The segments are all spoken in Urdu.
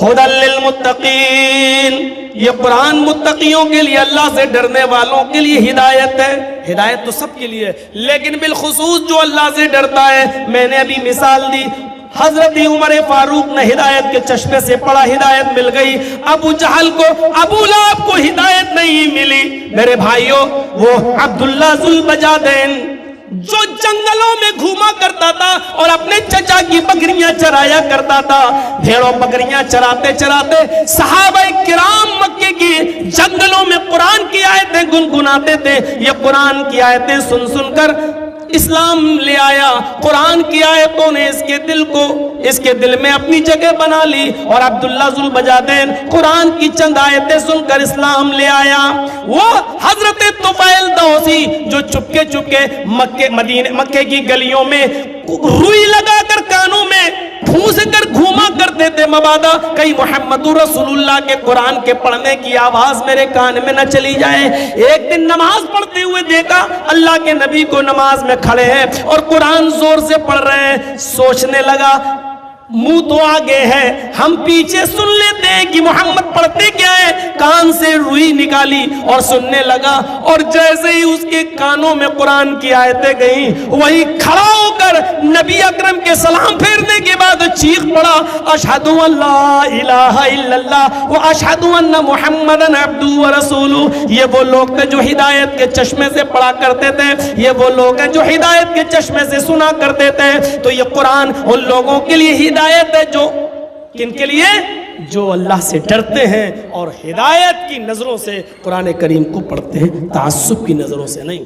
ھدی للمتقین، یہ قرآن متقیوں کے لیے، اللہ سے ڈرنے والوں کے لیے ہدایت ہے۔ ہدایت تو سب کے لیے ہے، لیکن بالخصوص جو اللہ سے ڈرتا ہے۔ میں نے ابھی مثال دی، حضرت عمر فاروق نے ہدایت کے چشمے سے پڑھا، ہدایت مل گئی۔ ابو جہل کو، ابو لہب کو ہدایت نہیں ملی۔ میرے بھائیوں، وہ عبداللہ ذو البجادین جو جنگلوں میں گھوما کرتا تھا اور اپنے چچا کی بکریاں چرایا کرتا تھا، بھیڑوں بکریاں چراتے چراتے صحابہ کرام مکے کی جنگلوں میں قرآن کی آیتیں گنگناتے تھے۔ یہ قرآن کی آیتیں سن سن کر اسلام لے آیا۔ قرآن کی آیتوں نے اس کے دل میں اپنی جگہ بنا لی، اور عبداللہ ذو البجادین قرآن کی چند آیتیں سن کر اسلام لے آیا۔ وہ حضرت طفیل دوسی جو چپکے چپکے مکے کی گلیوں میں روئی لگا کر کانوں میں پھونس کر گھوما کرتے تھے، مبادا کہیں محمد رسول اللہ کے قرآن کے پڑھنے کی آواز میرے کان میں نہ چلی جائے۔ ایک دن نماز پڑھتے ہوئے دیکھا اللہ کے نبی کو نماز میں کھڑے ہیں اور قرآن زور سے پڑھ رہے ہیں۔ سوچنے لگا منہ تو آگے ہے، ہم پیچھے سن لیتے ہیں کہ محمد پڑھتے کیا ہے۔ کان سے روئی نکالی اور سننے لگا، اور جیسے ہی اس کے کانوں میں قرآن کی آیتیں گئیں، وہی کھڑا ہو کر نبی اکرم کے سلام پھیرنے کے بعد چیخ پڑا، اشہد ان لا الہ الا اللہ و اشہد ان محمدن عبدہ و رسولہ۔ یہ وہ لوگ تھے جو ہدایت کے چشمے سے پڑھا کرتے تھے، یہ وہ لوگ ہیں جو ہدایت کے چشمے سے سنا کرتے تھے۔ تو یہ قرآن ان لوگوں کے لیے ہدایت ہے جو کن کے لیے؟ جو اللہ سے ڈرتے ہیں اور ہدایت کی نظروں سے قرآن کریم کو پڑھتے ہیں، تعصب کی نظروں سے نہیں۔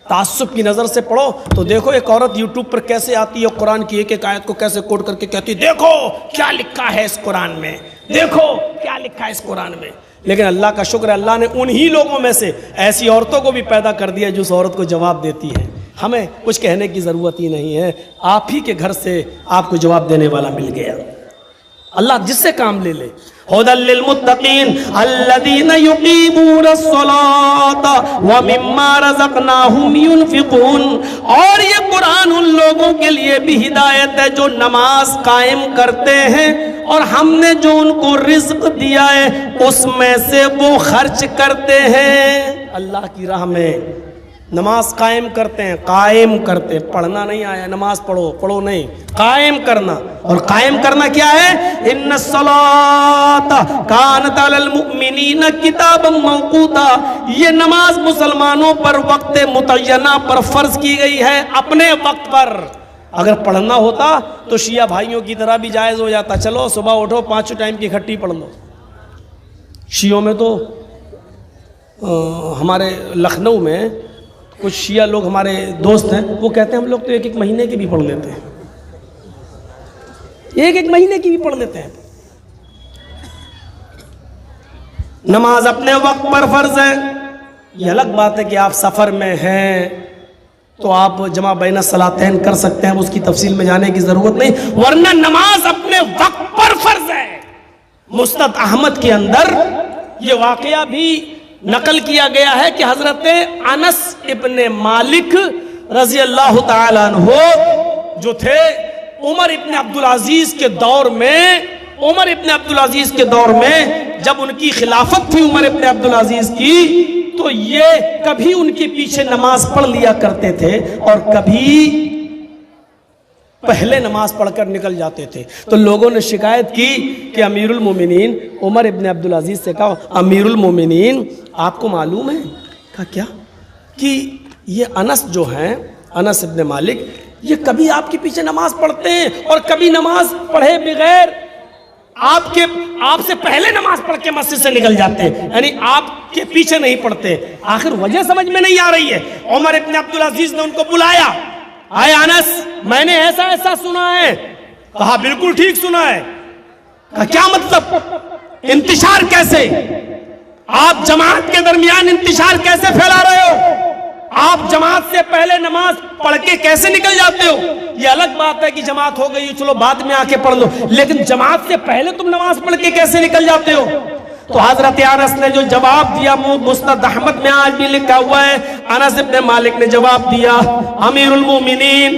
تعصب کی نظر سے پڑھو تو دیکھو ایک عورت یوٹیوب پر کیسے آتی ہے، قرآن کی ایک ایک آیت کو کیسے کوٹ کر کے کہتی ہے دیکھو کیا لکھا ہے اس قرآن میں، دیکھو کیا لکھا ہے اس قرآن میں۔ لیکن اللہ کا شکر ہے، اللہ نے انہی لوگوں میں سے ایسی عورتوں کو بھی پیدا کر دیا جو اس عورت کو جواب دیتی ہے۔ ہمیں کچھ کہنے کی ضرورت ہی نہیں ہے، آپ ہی کے گھر سے آپ کو جواب دینے والا مل گیا۔ اللہ جس سے کام لے لے۔ ھدی للمتقین الذین یقیمون الصلاۃ ومما رزقناہم ینفقون۔ اور یہ قرآن ان لوگوں کے لیے بھی ہدایت ہے جو نماز قائم کرتے ہیں اور ہم نے جو ان کو رزق دیا ہے اس میں سے وہ خرچ کرتے ہیں۔ اللہ کی راہ میں نماز قائم کرتے ہیں، قائم کرتے ہیں، پڑھنا نہیں آیا نماز پڑھو، پڑھو نہیں، قائم کرنا۔ اور قائم کرنا کیا ہے؟ ان الصلاۃ کانت علی المؤمنین کتابا موقوتا۔ یہ نماز مسلمانوں پر وقت متعینہ پر فرض کی گئی ہے، اپنے وقت پر۔ اگر پڑھنا ہوتا تو شیعہ بھائیوں کی طرح بھی جائز ہو جاتا، چلو صبح اٹھو 5 ٹائم کی کھٹی پڑھ لو۔ شیعوں میں تو ہمارے لکھنؤ میں کچھ شیعہ لوگ ہمارے دوست ہیں، وہ کہتے ہیں ہم لوگ تو ایک ایک مہینے کی بھی پڑھ لیتے ہیں، ایک ایک مہینے کی بھی پڑھ لیتے ہیں۔ نماز اپنے وقت پر فرض ہے۔ یہ الگ بات ہے کہ آپ سفر میں ہیں تو آپ جمع بین الصلاتین کر سکتے ہیں، اس کی تفصیل میں جانے کی ضرورت نہیں، ورنہ نماز اپنے وقت پر فرض ہے۔ مسند احمد کے اندر یہ واقعہ بھی نقل کیا گیا ہے کہ حضرت انس ابن مالک رضی اللہ تعالیٰ عنہ جو تھے عمر ابن عبدالعزیز کے دور میں، جب ان کی خلافت تھی عمر ابن عبدالعزیز کی، تو یہ کبھی ان کے پیچھے نماز پڑھ لیا کرتے تھے اور کبھی پہلے نماز پڑھ کر نکل جاتے تھے۔ تو لوگوں نے شکایت کی کہ امیر المومنین عمر ابن عبدالعزیز سے کہا امیر المومنین آپ کو معلوم ہے؟ کہا کیا؟ کہ یہ انس جو ہیں، انس ابن مالک، یہ کبھی آپ کے پیچھے نماز پڑھتے ہیں اور کبھی نماز پڑھے بغیر آپ سے پہلے نماز پڑھ کے مسجد سے نکل جاتے ہیں، یعنی آپ کے پیچھے نہیں پڑھتے۔ آخر وجہ سمجھ میں نہیں آ رہی ہے۔ عمر ابن عبدالعزیز نے ان کو بلایا، آئے انس میں نے ایسا ایسا سنا ہے۔ کہا بالکل ٹھیک سنا ہے۔ کہا کیا مطلب؟ انتشار کیسے؟ آپ جماعت کے درمیان انتشار کیسے پھیلا رہے ہو؟ آپ جماعت سے پہلے نماز پڑھ کے کیسے نکل جاتے ہو؟ یہ الگ بات ہے کہ جماعت ہو گئی چلو بعد میں آ کے پڑھ لو، لیکن جماعت سے پہلے تم نماز پڑھ کے کیسے نکل جاتے ہو؟ تو حضرت انس نے جو جواب دیا، مسند احمد میں آج بھی لکھا ہوا ہے، انس ابن مالک نے جواب دیا امیر المومنین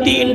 3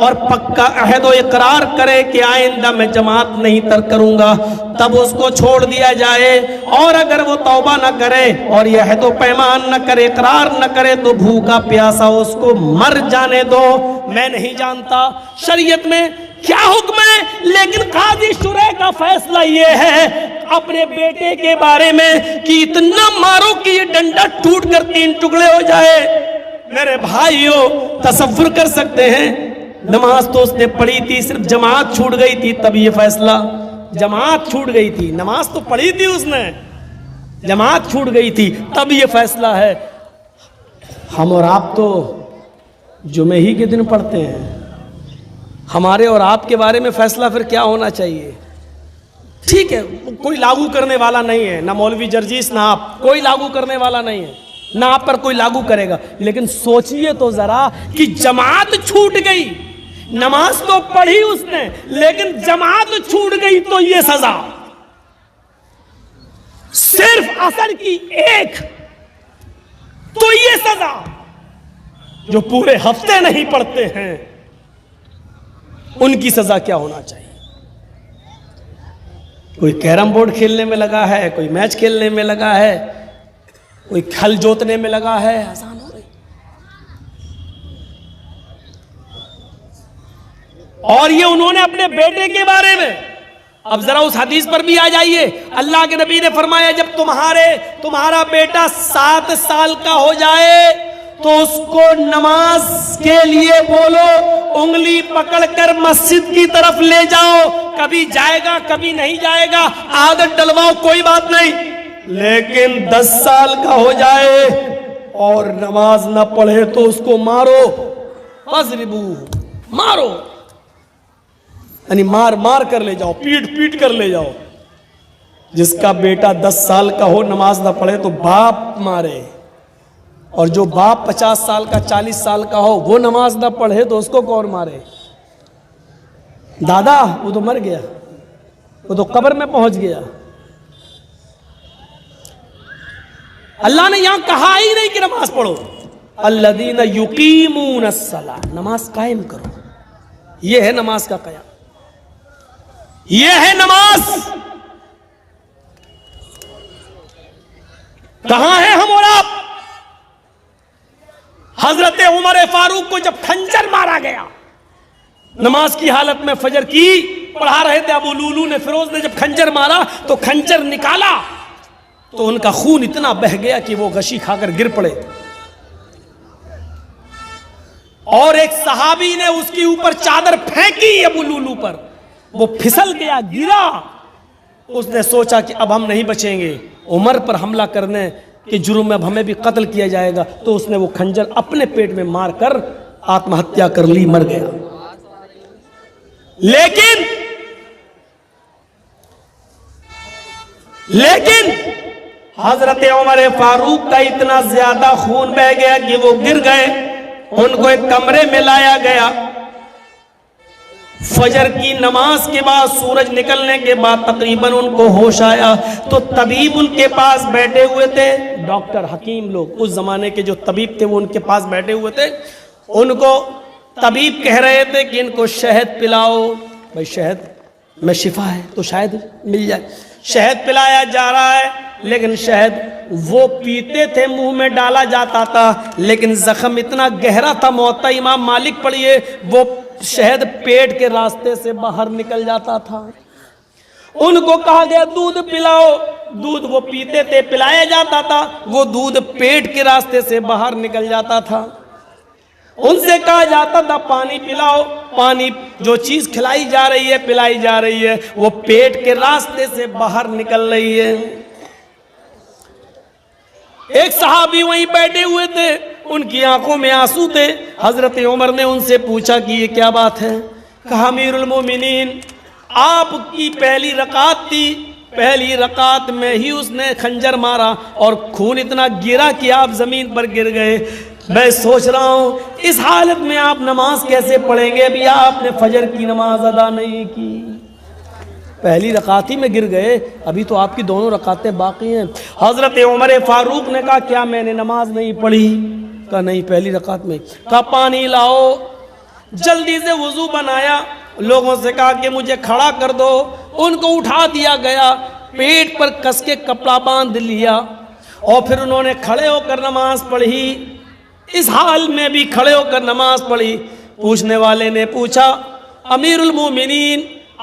اور پکا عہد و اقرار کرے کہ آئندہ میں جماعت نہیں ترک کروں گا، تب اس کو چھوڑ دیا جائے۔ اور اگر وہ توبہ نہ کرے اور یہ عہد و پیمان نہ کرے، اقرار نہ کرے، تو بھوکا پیاسا اس کو مر جانے دو۔ میں نہیں جانتا شریعت میں کیا حکم ہے، لیکن قاضی شرح کا فیصلہ یہ ہے اپنے بیٹے کے بارے میں کہ اتنا مارو کہ یہ ڈنڈا ٹوٹ کر 3 ٹکڑے ہو جائے۔ میرے بھائیوں، تصور کر سکتے ہیں، نماز تو اس نے پڑھی تھی، صرف جماعت چھوٹ گئی تھی تب یہ فیصلہ۔ جماعت چھوٹ گئی تھی، نماز تو پڑھی تھی اس نے، جماعت چھوٹ گئی تھی تب یہ فیصلہ ہے۔ ہم اور آپ تو جمعے ہی کے دن پڑھتے ہیں، ہمارے اور آپ کے بارے میں فیصلہ پھر کیا ہونا چاہیے؟ ٹھیک ہے، کوئی لاگو کرنے والا نہیں ہے، نہ مولوی جرجیس نہ آپ، کوئی لاگو کرنے والا نہیں ہے، نہ آپ پر کوئی لاگو کرے گا۔ لیکن سوچئے تو ذرا کہ جماعت چھوٹ گئی، نماز تو پڑھی اس نے لیکن جماعت چھوٹ گئی تو یہ سزا، صرف عصر کی 1 تو یہ سزا، جو پورے ہفتے نہیں پڑھتے ہیں ان کی سزا کیا ہونا چاہیے؟ کوئی کیرم بورڈ کھیلنے میں لگا ہے، کوئی میچ کھیلنے میں لگا ہے، کوئی کھل جوتنے میں لگا ہے، آسان ہو رہی۔ اور یہ انہوں نے اپنے بیٹے کے بارے میں، اب ذرا اس حدیث پر بھی آ جائیے۔ اللہ کے نبی نے فرمایا جب تمہارا بیٹا 7 سال کا ہو جائے تو اس کو نماز کے لیے بولو، انگلی پکڑ کر مسجد کی طرف لے جاؤ، کبھی جائے گا کبھی نہیں جائے گا، عادت ڈلواؤ، کوئی بات نہیں، لیکن 10 سال کا ہو جائے اور نماز نہ پڑھے تو اس کو مارو، فَاضْرِبُوهُ، مارو، یعنی مار کر لے جاؤ، پیٹ کر لے جاؤ۔ جس کا بیٹا 10 سال کا ہو نماز نہ پڑھے تو باپ مارے، اور جو باپ 50 سال کا 40 سال کا ہو وہ نماز نہ پڑھے تو اس کو کون مارے؟ دادا وہ تو مر گیا، وہ تو قبر میں پہنچ گیا۔ اللہ نے یہاں کہا ہی نہیں کہ نماز پڑھو، الذین یقیمون الصلاۃ، نماز قائم کرو، یہ ہے نماز کا قیام، یہ ہے نماز۔ کہاں ہے ہم اور آپ؟ حضرت عمر فاروق کو جب خنجر مارا گیا نماز کی حالت میں، فجر کی پڑھا رہے تھے، ابو لولو نے، فیروز نے جب خنجر مارا تو خنجر نکالا تو ان کا خون اتنا بہ گیا کہ وہ غشی کھا کر گر پڑے، اور ایک صحابی نے اس کے اوپر چادر پھینکی ابو لولو پر، وہ پھسل گیا، گرا۔ اس نے سوچا کہ اب ہم نہیں بچیں گے، عمر پر حملہ کرنے کہ جرم میں اب ہمیں بھی قتل کیا جائے گا، تو اس نے وہ خنجر اپنے پیٹ میں مار کر آتم ہتیا کر لی، مر گیا۔ لیکن حضرت عمر فاروق کا اتنا زیادہ خون بہ گیا کہ وہ گر گئے، ان کو ایک کمرے میں لایا گیا۔ فجر کی نماز کے بعد، سورج نکلنے کے بعد تقریباً ان کو ہوش آیا تو طبیب ان کے پاس بیٹھے ہوئے تھے، ڈاکٹر حکیم لوگ، اس زمانے کے جو طبیب تھے وہ ان کے پاس بیٹھے ہوئے تھے۔ ان کو طبیب کہہ رہے تھے کہ ان کو شہد پلاؤ، بھائی شہد میں شفا ہے تو شاید مل جائے۔ شہد پلایا جا رہا ہے، لیکن شہد وہ پیتے تھے، منہ میں ڈالا جاتا تھا، لیکن زخم اتنا گہرا تھا، موطا امام مالک پڑھیے، وہ شہد پیٹ کے راستے سے باہر نکل جاتا تھا۔ ان کو کہا گیا دودھ پلاؤ، دودھ وہ پیتے تھے، پلایا جاتا تھا، وہ دودھ پیٹ کے راستے سے باہر نکل جاتا تھا۔ ان سے کہا جاتا تھا پانی پلاؤ، پانی جو چیز کھلائی جا رہی ہے، پلائی جا رہی ہے، وہ پیٹ کے راستے سے باہر نکل رہی ہے۔ ایک صحابی وہیں بیٹھے ہوئے تھے، ان کی آنکھوں میں آنسو تھے۔ حضرت عمر نے ان سے پوچھا کہ یہ کیا بات ہے؟ کہا امیر المومنین، آپ کی پہلی رکعت تھی، پہلی رکعت میں ہی اس نے خنجر مارا اور خون اتنا گرا کہ آپ زمین پر گر گئے۔ میں سوچ رہا ہوں اس حالت میں آپ نماز کیسے پڑھیں گے؟ ابھی آپ نے فجر کی نماز ادا نہیں کی، پہلی رکعت ہی میں گر گئے، ابھی تو آپ کی دونوں رکعتیں باقی ہیں۔ حضرت عمر فاروق نے کہا کیا میں نے نماز نہیں پڑھی؟ کہا نہیں، پہلی رکعت میں۔ کہا پانی لاؤ، جلدی سے وضو بنایا، لوگوں سے کہا کہ مجھے کھڑا کر دو، ان کو اٹھا دیا گیا، پیٹ پر کس کے کپڑا باندھ لیا، اور پھر انہوں نے کھڑے ہو کر نماز پڑھی، اس حال میں بھی کھڑے ہو کر نماز پڑھی۔ پوچھنے والے نے پوچھا امیر المومنین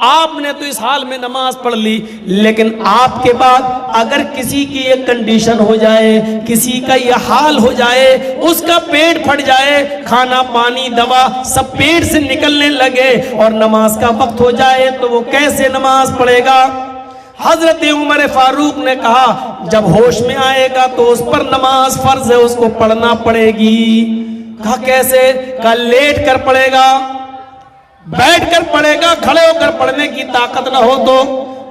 آپ نے تو اس حال میں نماز پڑھ لی، لیکن آپ کے بعد اگر کسی کی یہ کنڈیشن ہو جائے، کسی کا یہ حال ہو جائے، اس کا پیٹ پھٹ جائے، کھانا پانی دوا سب پیٹ سے نکلنے لگے اور نماز کا وقت ہو جائے تو وہ کیسے نماز پڑھے گا؟ حضرت عمر فاروق نے کہا جب ہوش میں آئے گا تو اس پر نماز فرض ہے، اس کو پڑھنا پڑے گی۔ کہا کیسے؟ کہا لیٹ کر پڑھے گا، بیٹھ کر پڑھے گا، کھڑے ہو کر پڑھنے کی طاقت نہ ہو تو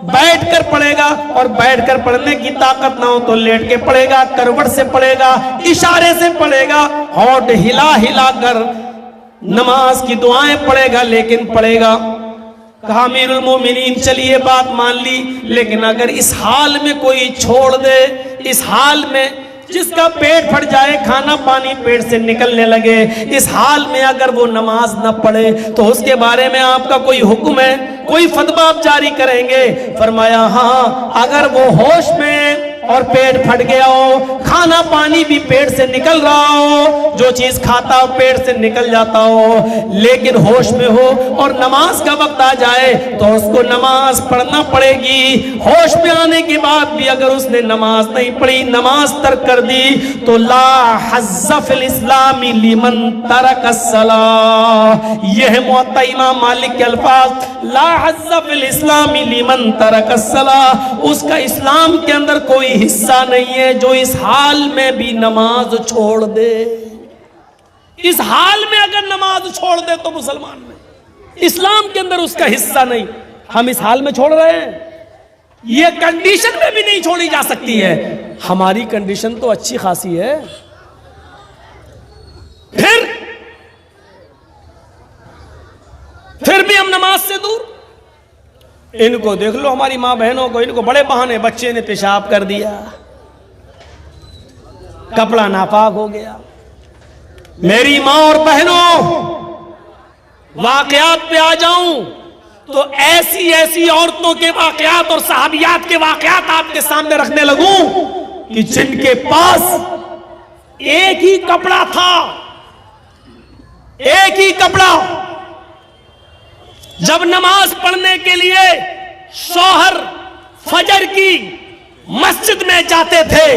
بیٹھ کر پڑھے گا، اور بیٹھ کر پڑھنے کی طاقت نہ ہو تو لیٹ کے پڑھے گا، کروٹ سے پڑھے گا، اشارے سے پڑھے گا، ہونٹ ہلا ہلا کر نماز کی دعائیں پڑھے گا، لیکن پڑھے گا۔ کہا امیر المومنین چلیے بات مان لی، لیکن اگر اس حال میں کوئی چھوڑ دے، اس حال میں جس کا پیٹ پھٹ جائے، کھانا پانی پیٹ سے نکلنے لگے، اس حال میں اگر وہ نماز نہ پڑھے تو اس کے بارے میں آپ کا کوئی حکم ہے، کوئی فتویٰ آپ جاری کریں گے؟ فرمایا ہاں، اگر وہ ہوش میں اور پیٹ پھٹ گیا ہو، کھانا پانی بھی پیٹ سے نکل رہا ہو، جو چیز کھاتا ہو پیٹ سے نکل جاتا ہو، لیکن ہوش میں ہو اور نماز کا وقت آ جائے تو اس کو نماز پڑھنا پڑے گی۔ ہوش میں آنے کے بعد بھی اگر اس نے نماز نہیں پڑھی، نماز ترک کر دی تو لا حظ فی الاسلام لمن ترک الصلاۃ، یہ ہے موطا امام مالک کے الفاظ، لا حظ فی الاسلام لمن ترک الصلاۃ، اس کا اسلام کے اندر کوئی حصہ نہیں ہے جو اس حال میں بھی نماز چھوڑ دے۔ اس حال میں اگر نماز چھوڑ دے تو مسلمان میں اسلام کے اندر اس کا حصہ نہیں۔ ہم اس حال میں چھوڑ رہے ہیں، یہ کنڈیشن میں بھی نہیں چھوڑی جا سکتی ہے۔ ہماری کنڈیشن تو اچھی خاصی ہے، پھر بھی ہم نماز سے دور۔ ان کو دیکھ لو، ہماری ماں بہنوں کو، ان کو بڑے بہانے، بچے نے پیشاب کر دیا، کپڑا ناپاک ہو گیا۔ میری ماں اور بہنوں، واقعات پہ آ جاؤں تو ایسی ایسی عورتوں کے واقعات اور صحابیات کے واقعات آپ کے سامنے رکھنے لگوں کہ جن کے پاس ایک ہی کپڑا تھا، ایک ہی کپڑا، جب نماز پڑھنے کے لیے شوہر فجر کی مسجد میں جاتے تھے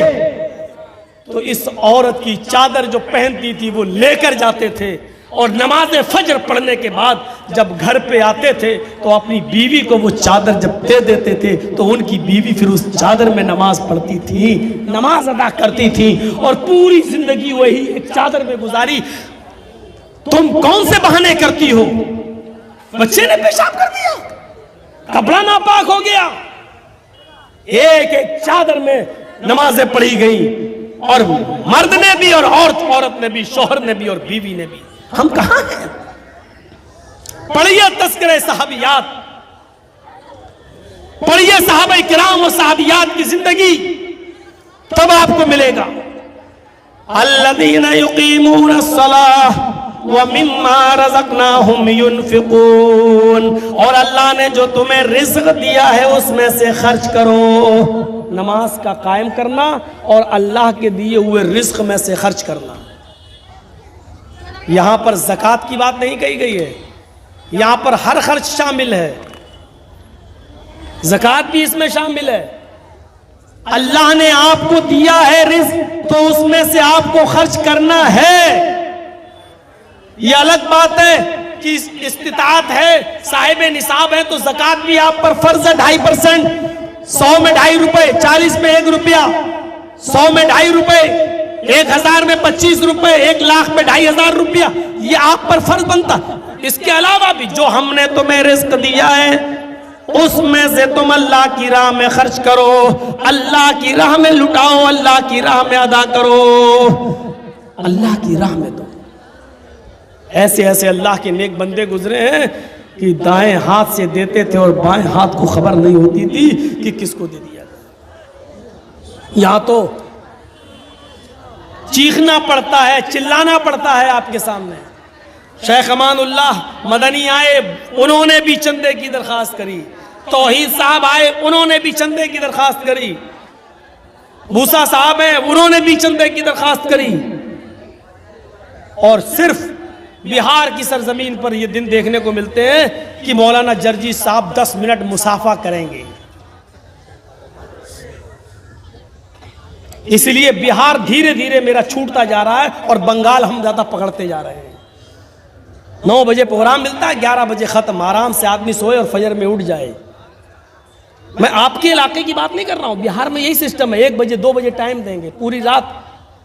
تو اس عورت کی چادر جو پہنتی تھی وہ لے کر جاتے تھے، اور نماز فجر پڑھنے کے بعد جب گھر پہ آتے تھے تو اپنی بیوی کو وہ چادر جب دے دیتے تھے تو ان کی بیوی پھر اس چادر میں نماز پڑھتی تھی، نماز ادا کرتی تھی، اور پوری زندگی وہی ایک چادر میں گزاری۔ تم کون سے بہانے کرتی ہو؟ بچے نے پیشاب کر دیا، کپڑا ناپاک ہو گیا، ایک ایک چادر میں نمازیں پڑھی گئی، اور مرد نے بھی اور عورت نے بھی، شوہر نے بھی اور بیوی نے بھی۔ ہم کہاں ہیں؟ پڑھیے تذکرہ صحابیات، پڑھیے صحابہ کرام اور صحابیات کی زندگی، تب آپ کو ملے گا الذین یقیمون الصلاۃ وَمِمَّا رَزَقْنَاهُمْ يُنْفِقُونَ، اور اللہ نے جو تمہیں رزق دیا ہے اس میں سے خرچ کرو۔ نماز کا قائم کرنا اور اللہ کے دیے ہوئے رزق میں سے خرچ کرنا۔ یہاں پر زکوٰۃ کی بات نہیں کہی گئی ہے، یہاں پر ہر خرچ شامل ہے، زکوٰۃ بھی اس میں شامل ہے۔ اللہ نے آپ کو دیا ہے رزق تو اس میں سے آپ کو خرچ کرنا ہے۔ یہ الگ بات ہے کہ استطاعت ہے، صاحب نصاب ہے تو زکوٰۃ بھی آپ پر فرض ہے 2.5%، 100 میں 2.5 روپے، 40 میں 1 روپیہ، 100 میں 2.5 روپے، 1000 میں 25 روپے، 1 لاکھ میں 2500 روپیہ، یہ آپ پر فرض بنتا۔ اس کے علاوہ بھی جو ہم نے تمہیں رزق دیا ہے اس میں سے تم اللہ کی راہ میں خرچ کرو، اللہ کی راہ میں لٹاؤ، اللہ کی راہ میں ادا کرو، اللہ کی راہ میں دو۔ ایسے ایسے اللہ کے نیک بندے گزرے ہیں کہ دائیں ہاتھ سے دیتے تھے اور بائیں ہاتھ کو خبر نہیں ہوتی تھی کہ کس کو دے دیا۔ یہاں تو چیخنا پڑتا ہے، چلانا پڑتا ہے آپ کے سامنے، شیخ امان اللہ مدنی آئے، انہوں نے بھی چندے کی درخواست کری، توحید صاحب آئے، انہوں نے بھی چندے کی درخواست کری، موسیٰ صاحب ہیں، انہوں نے بھی چندے کی درخواست کری، اور صرف بہار کی سرزمین پر یہ دن دیکھنے کو ملتے ہیں کہ مولانا جرجی صاحب 10 منٹ مصافحہ کریں گے۔ اس لیے بہار دھیرے دھیرے میرا چھوٹتا جا رہا ہے اور بنگال ہم زیادہ پکڑتے جا رہے ہیں۔ 9 بجے پروگرام ملتا ہے، 11 بجے ختم، آرام سے آدمی سوئے اور فجر میں اٹھ جائے۔ میں آپ کے علاقے کی بات نہیں کر رہا ہوں، بہار میں یہی سسٹم ہے، 1 بجے 2 بجے ٹائم دیں گے، پوری رات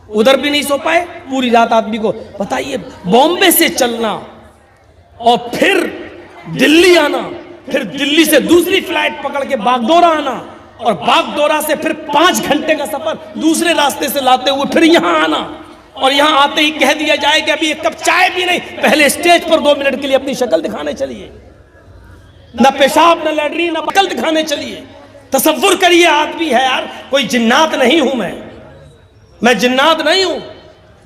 ادھر بھی نہیں سو پائے، پوری رات آدمی کو بتائیے بامبے سے چلنا اور پھر دلی آنا، پھر دلی سے دوسری فلائٹ پکڑ کے باگڈورا آنا، اور باگڈورا سے پھر 5 گھنٹے کا سفر دوسرے راستے سے لاتے ہوئے پھر یہاں آنا، اور یہاں آتے ہی کہہ دیا جائے کہ ابھی 1 کپ چائے بھی نہیں، پہلے اسٹیج پر 2 منٹ کے لیے اپنی شکل دکھانے چلیے، نہ پیشاب نہ لیٹرین نہ شکل دکھانے چلیے۔ تصور کریے آدمی ہے یار، کوئی جنات نہیں ہوں میں جنات نہیں ہوں۔